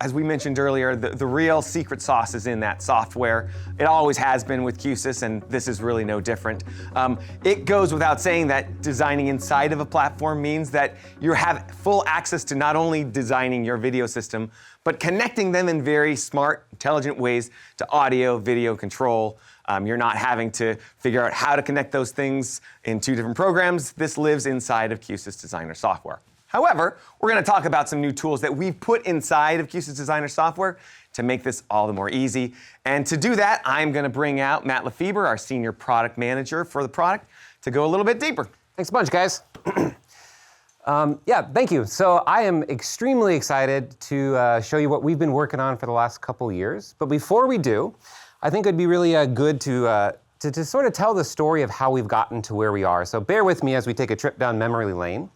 as we mentioned earlier, the real secret sauce is in that software. It always has been with Q-SYS, and this is really no different. It goes without saying that designing inside of a platform means that you have full access to not only designing your video system, but connecting them in very smart, intelligent ways to audio, video control. You're not having to figure out how to connect those things in two different programs. This lives inside of Q-SYS Designer software. However, we're going to talk about some new tools that we've put inside of Q-SYS Designer software to make this all the more easy. And to do that, I'm going to bring out Matt LeFeber, our Senior Product Manager for the product, to go a little bit deeper. Thanks a bunch, guys. Yeah, thank you. So I am extremely excited to show you what we've been working on for the last couple years. But before we do, I think it'd be really good to sort of tell the story of how we've gotten to where we are. So bear with me as we take a trip down memory lane.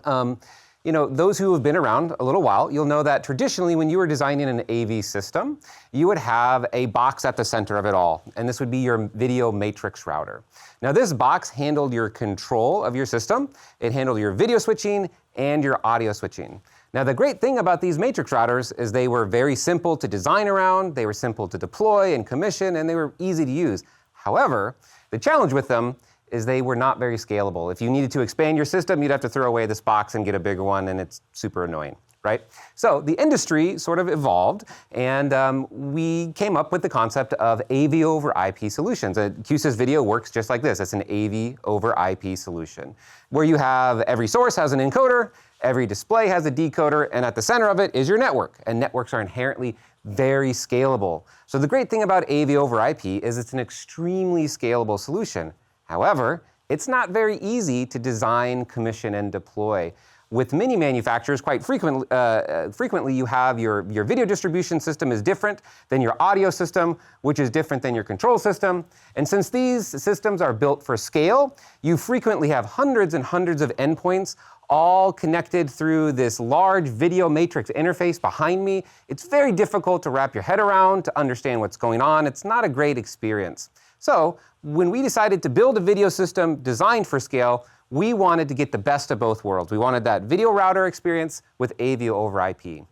You know, those who have been around a little while, you'll know that traditionally when you were designing an AV system, you would have a box at the center of it all, and this would be your video matrix router. Now this box handled your control of your system, it handled your video switching and your audio switching. Now the great thing about these matrix routers is they were very simple to design around, they were simple to deploy and commission, and they were easy to use. However, the challenge with them is they were not very scalable. If you needed to expand your system, you'd have to throw away this box and get a bigger one, and it's super annoying, right? So the industry sort of evolved, and we came up with the concept of AV over IP solutions. Q-SYS Video works just like this. It's an AV over IP solution, where you have every source has an encoder, every display has a decoder, and at the center of it is your network, and networks are inherently very scalable. So the great thing about AV over IP is it's an extremely scalable solution. However, it's not very easy to design, commission, and deploy. With many manufacturers, quite frequently you have your video distribution system is different than your audio system, which is different than your control system. And since these systems are built for scale, you frequently have hundreds and hundreds of endpoints all connected through this large video matrix interface behind me. It's very difficult to wrap your head around, to understand what's going on. It's not a great experience. So when we decided to build a video system designed for scale, we wanted to get the best of both worlds. We wanted that video router experience with AV over IP.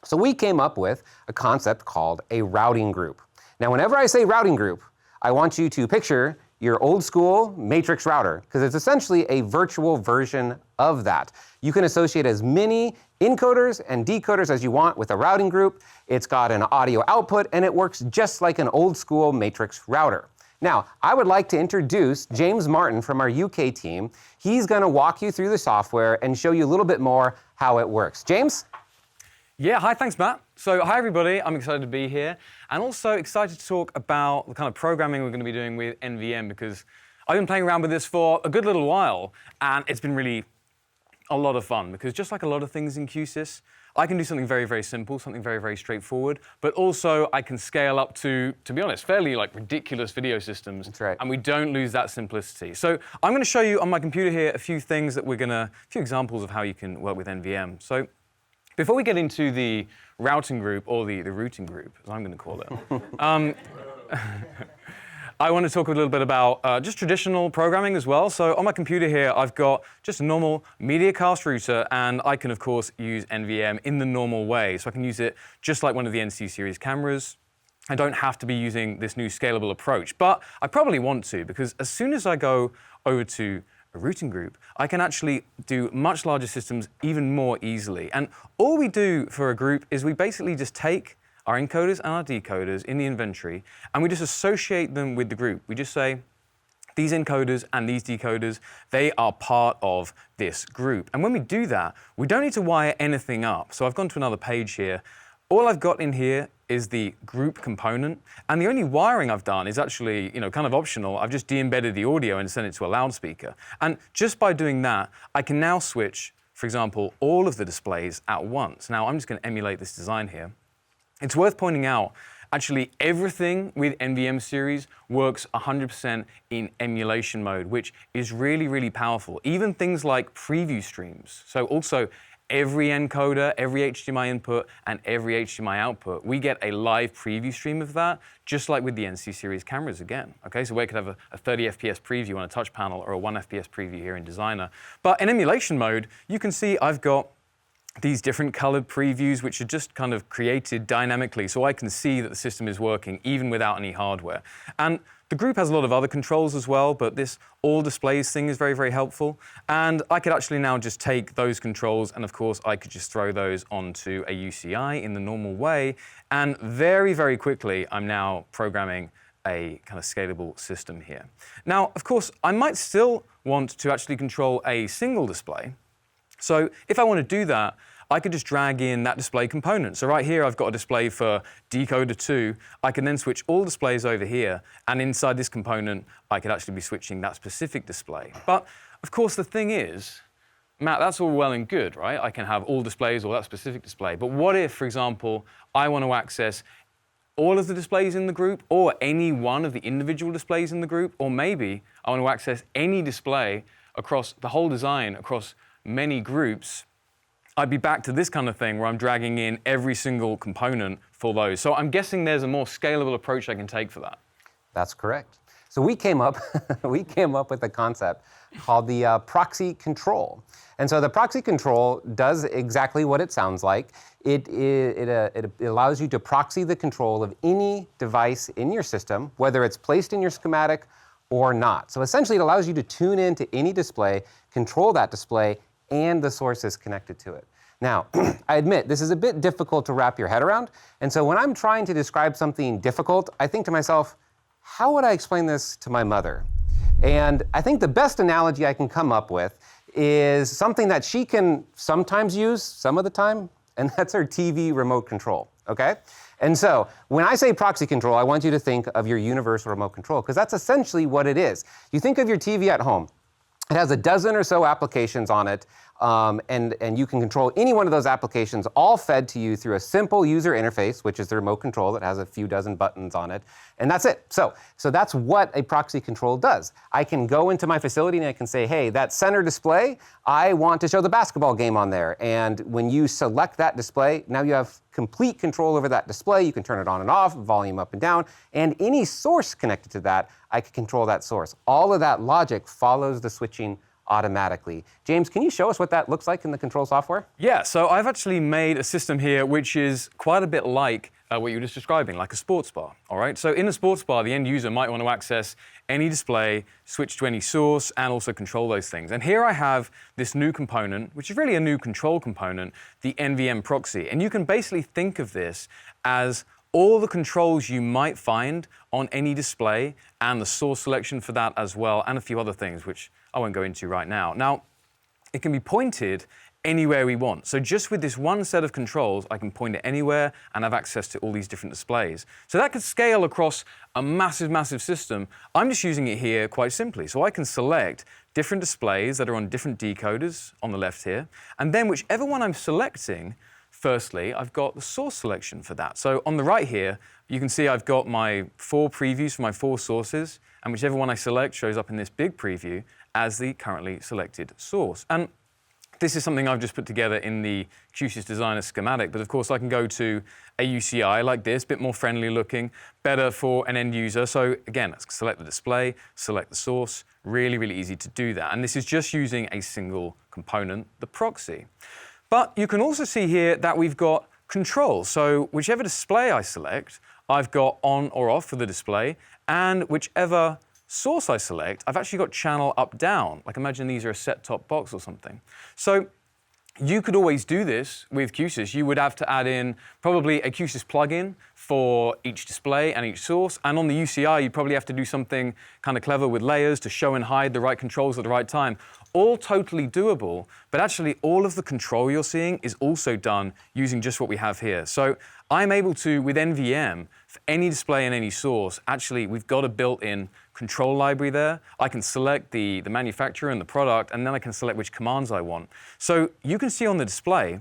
So we came up with a concept called a routing group. Now, whenever I say routing group, I want you to picture your old school matrix router, because it's essentially a virtual version of that. You can associate as many encoders and decoders as you want with a routing group. It's got an audio output, and it works just like an old school matrix router. Now, I would like to introduce James Martin from our UK team. He's going to walk you through the software and show you a little bit more how it works. James? Yeah, hi, thanks, Matt. So, hi, everybody. I'm excited to be here, and also excited to talk about the kind of programming we're going to be doing with NVM, because I've been playing around with this for a good little while, and it's been really a lot of fun, because just like a lot of things in Q-SYS, I can do something very, very simple, something very, very straightforward, but also I can scale up to be honest, fairly like ridiculous video systems. That's right. And we don't lose that simplicity. So I'm going to show you on my computer here a few things that a few examples of how you can work with NVM. So before we get into the routing group, or the routing group, as I'm going to call it, I want to talk a little bit about just traditional programming as well. So on my computer here, I've got just a normal MediaCast router, and I can, of course, use NVM in the normal way. So I can use it just like one of the NC series cameras. I don't have to be using this new scalable approach, but I probably want to, because as soon as I go over to a routing group, I can actually do much larger systems even more easily. And all we do for a group is we basically just take our encoders and our decoders in the inventory, and we just associate them with the group. We just say, these encoders and these decoders, they are part of this group. And when we do that, we don't need to wire anything up. So I've gone to another page here. All I've got in here is the group component, and the only wiring I've done is actually, kind of optional. I've just de-embedded the audio and sent it to a loudspeaker. And just by doing that, I can now switch, for example, all of the displays at once. Now, I'm just going to emulate this design here. It's worth pointing out, actually, everything with NVM series works 100% in emulation mode, which is really, really powerful. Even things like preview streams. So also, every encoder, every HDMI input, and every HDMI output, we get a live preview stream of that, just like with the NC series cameras again. Okay, so we could have a 30 FPS preview on a touch panel, or a 1 FPS preview here in Designer. But in emulation mode, you can see I've got these different colored previews, which are just kind of created dynamically, so I can see that the system is working even without any hardware. And the group has a lot of other controls as well, but this all displays thing is very, very helpful. And I could actually now just take those controls, and of course, I could just throw those onto a UCI in the normal way. And very, very quickly, I'm now programming a kind of scalable system here. Now, of course, I might still want to actually control a single display. So if I want to do that, I could just drag in that display component. So right here, I've got a display for decoder 2. I can then switch all displays over here, and inside this component, I could actually be switching that specific display. But of course, the thing is, Matt, that's all well and good, right? I can have all displays or that specific display. But what if, for example, I want to access all of the displays in the group, or any one of the individual displays in the group, or maybe I want to access any display across the whole design, across many groups? I'd be back to this kind of thing where I'm dragging in every single component for those. So I'm guessing there's a more scalable approach I can take for that. That's correct. So we came up with a concept called the proxy control. And so the proxy control does exactly what it sounds like. It allows you to proxy the control of any device in your system, whether it's placed in your schematic or not. So essentially, it allows you to tune into any display, control that display, and the sources connected to it. Now, I admit, this is a bit difficult to wrap your head around. And so when I'm trying to describe something difficult, I think to myself, how would I explain this to my mother? And I think the best analogy I can come up with is something that she can sometimes use some of the time, and that's her TV remote control, okay? And so when I say proxy control, I want you to think of your universal remote control, because that's essentially what it is. You think of your TV at home. It has a dozen or so applications on it, and you can control any one of those applications, all fed to you through a simple user interface, which is the remote control that has a few dozen buttons on it, and that's it. So that's what a proxy control does. I can go into my facility and I can say, hey, that center display, I want to show the basketball game on there. And when you select that display, now you have complete control over that display. You can turn it on and off, volume up and down, and any source connected to that, I can control that source. All of that logic follows the switching automatically. James, can you show us what that looks like in the control software? Yeah, so I've actually made a system here which is quite a bit like what you were just describing, like a sports bar, all right? So in a sports bar, the end user might want to access any display, switch to any source, and also control those things. And here I have this new component, which is really a new control component, the NVM proxy. And you can basically think of this as all the controls you might find on any display, and the source selection for that as well, and a few other things, which I won't go into right now. Now, it can be pointed anywhere we want. So just with this one set of controls, I can point it anywhere and have access to all these different displays. So that could scale across a massive, massive system. I'm just using it here quite simply. So I can select different displays that are on different decoders on the left here, and then whichever one I'm selecting, firstly, I've got the source selection for that. So on the right here, you can see I've got my 4 previews for my 4 sources, and whichever one I select shows up in this big preview as the currently selected source. And this is something I've just put together in the Q-SYS designer schematic, but of course I can go to a UCI like this, a bit more friendly looking, better for an end user. So again, let's select the display, select the source, really, really easy to do that. And this is just using a single component, the proxy. But you can also see here that we've got control. So whichever display I select, I've got on or off for the display, and whichever source I select, I've actually got channel up, down. Like imagine these are a set-top box or something. So you could always do this with Q-SYS. You would have to add in probably a Q-SYS plugin for each display and each source. And on the UCI, you'd probably have to do something kind of clever with layers to show and hide the right controls at the right time. All totally doable, but actually all of the control you're seeing is also done using just what we have here. So I'm able to, with NVM, for any display and any source, actually we've got a built-in control library there. I can select the manufacturer and the product, and then I can select which commands I want. So you can see on the display,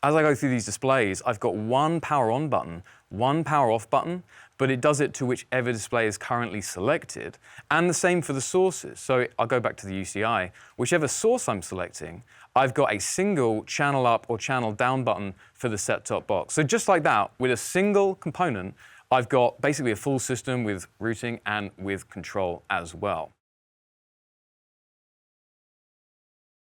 as I go through these displays, I've got one power on button, one power off button, but it does it to whichever display is currently selected, and the same for the sources. So I'll go back to the UCI. Whichever source I'm selecting, I've got a single channel up or channel down button for the set-top box. So just like that, with a single component, I've got basically a full system with routing and with control as well.